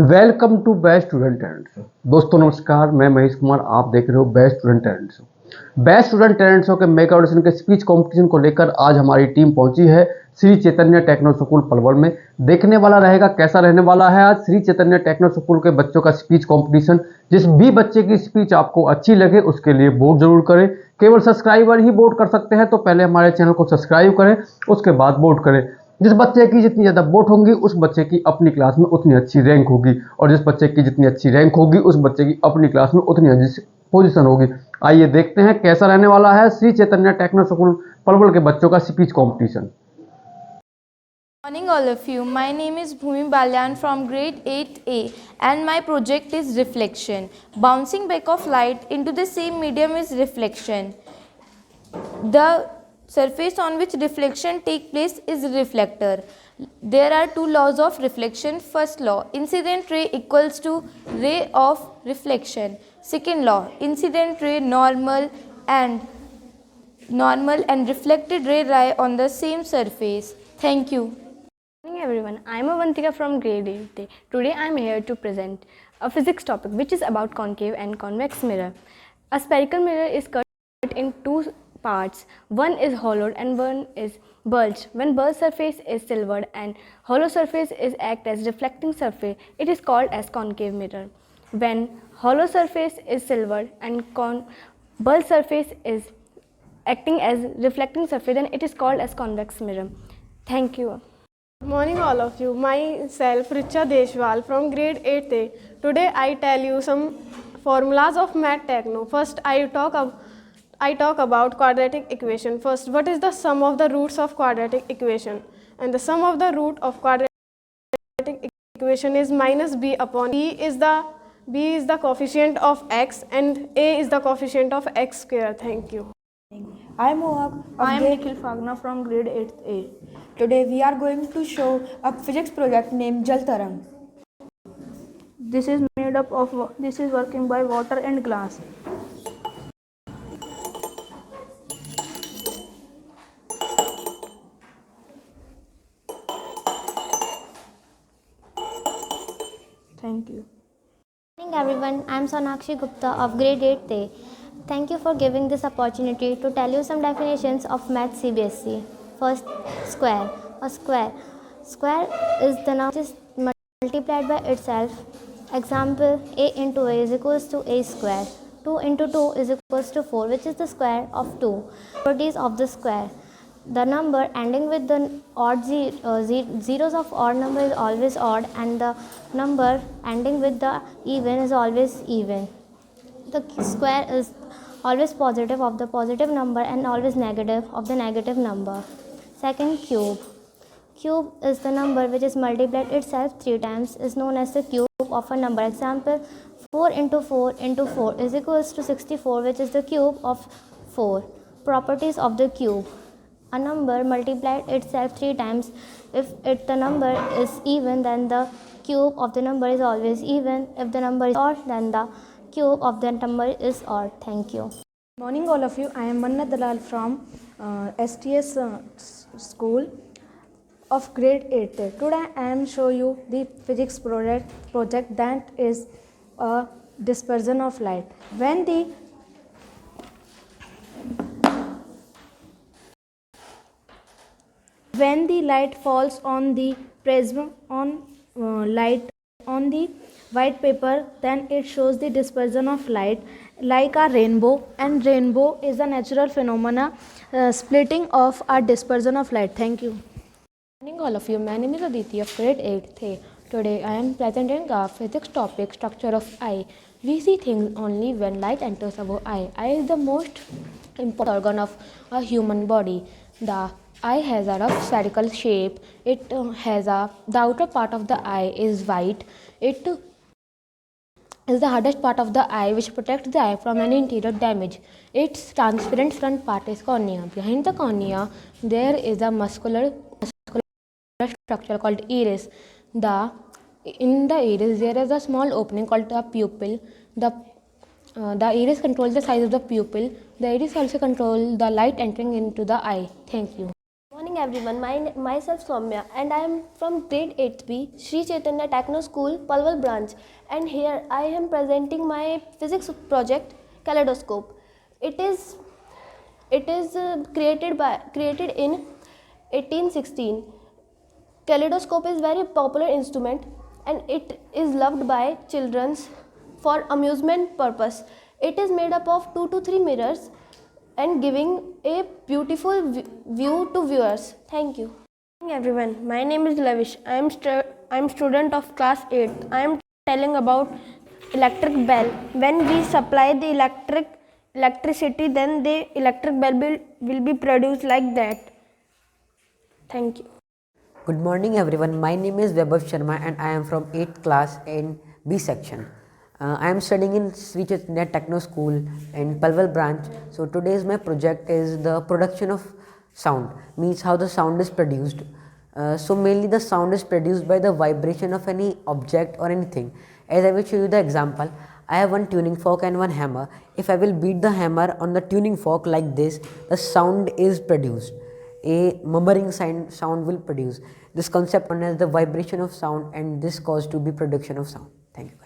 Welcome to best student talent show. दोस्तों नमस्कार, मैं महेश कुमार, आप देख रहे हो best student talent show. Best student talent show के मेगा ऑडिशन के स्पीच कंपटीशन को लेकर आज हमारी टीम पहुंची है श्री चैतन्य टेक्नो स्कूल पलवल में। देखने वाला रहेगा कैसा रहने वाला है आज श्री चैतन्य टेक्नो स्कूल के बच्चों का स्पीच कंपटीशन। जिस भी बच्चे की स्पीच आपको अच्छी लगे उसके लिए वोट जरूर करें। केवल सब्सक्राइबर ही वोट कर सकते हैं, तो पहले हमारे चैनल को सब्सक्राइब करें, उसके बाद वोट करें। जिस बच्चे की जितनी ज़्यादा वोट होंगी उस बच्चे की अपनी क्लास में उतनी अच्छी रैंक होगी, और जिस बच्चे की जितनी अच्छी रैंक होगी उस बच्चे की अपनी क्लास में उतनी अच्छी पोजीशन होगी। आइए देखते हैं कैसा रहने वाला है श्री चैतन्य टेक्नो स्कूल पलवल के बच्चों का speech competition. Morning all of you. My name is Bhumi Balyan from grade 8A and my project is reflection. Bouncing back of light into the same medium is reflection. The surface on which reflection take place is reflector. There are two laws of reflection. First law, incident ray equals to ray of reflection. Second law, incident ray normal and reflected ray lie on the same surface. Thank you. Good morning everyone, I am Avantika from grade 8. Today I am here to present a physics topic which is about concave and convex mirror. A spherical mirror is cut in two parts. One is hollowed and one is bulged. When bulged surface is silvered and hollow surface is act as reflecting surface, it is called as concave mirror. When hollow surface is silvered and bulged surface is acting as reflecting surface, then it is called as convex mirror. Thank you. Good morning all of you. Myself Richa Deshwal from grade 8A. Today I tell you some formulas of math techno. First I talk about quadratic equation. First, what is the sum of the roots of quadratic equation? And the sum of the root of quadratic equation is minus b upon b is the coefficient of x and a is the coefficient of x square. Thank you. I am Nikhil Fagna from grade 8A. Today we are going to show a physics project named Jal Tarang. This is working by water and glass. Thank you. Good morning everyone, I am Sonakshi Gupta of grade 8A. Thank you for giving this opportunity to tell you some definitions of math CBSE. First, square. A square is the number which is multiplied by itself. Example, a into a is equals to a square. 2 into 2 is equals to 4, which is the square of 2. Properties of the square. The number ending with the odd zeros of odd number is always odd, and the number ending with the even is always even. The square is always positive of the positive number and always negative of the negative number. Second, cube. Cube is the number which is multiplied itself 3 times, is known as the cube of a number. Example, 4 into 4 into 4 is equals to 64, which is the cube of 4. Properties of the cube. A number multiplied itself 3 times. If the number is even, then the cube of the number is always even. If the number is odd, then the cube of the number is odd. Thank you. Good morning all of you. I am Manna Dalal from STS school of grade 8. Today I am show you the physics project that is a dispersion of light. When the light falls on the prism light on the white paper, then it shows the dispersion of light like a rainbow, and rainbow is a natural phenomena splitting of a dispersion of light. Thank you. Good morning all of you. My name is Aditi of grade 8th. Today I am presenting a physics topic, structure of eye. We see things only when light enters our eye. Eye is the most important organ of a human body. The eye has a rough spherical shape. The outer part of the eye is white. It is the hardest part of the eye, which protects the eye from any interior damage. Its transparent front part is cornea. Behind the cornea, there is a muscular structure called iris. In the iris, there is a small opening called the pupil. The iris controls the size of the pupil. The iris also controls the light entering into the eye. Thank you. Good morning morning everyone, myself Soumya and I am from grade 8th B, Sri Chaitanya Techno School, Palwal branch, and here I am presenting my physics project Kaleidoscope. It is created in 1816. Kaleidoscope is very popular instrument and it is loved by children for amusement purpose. It is made up of 2 to 3 mirrors and giving a beautiful view to viewers. Thank you. Good morning everyone, my name is Lavish. I am student of class 8. I am telling about electric bell. When we supply the electricity, then the electric bell will be produced like that. Thank you. Good morning everyone, my name is Vaibhav Sharma and I am from 8th class in B section. I am studying in Sri Chaitanya Techno School in Palwal branch. So today's my project is the production of sound, means how the sound is produced. So mainly the sound is produced by the vibration of any object or anything. As I will show you the example, I have one tuning fork and one hammer. If I will beat the hammer on the tuning fork like this, the sound is produced. A murmuring sound will produce. This concept known as the vibration of sound, and this caused to be production of sound. Thank you.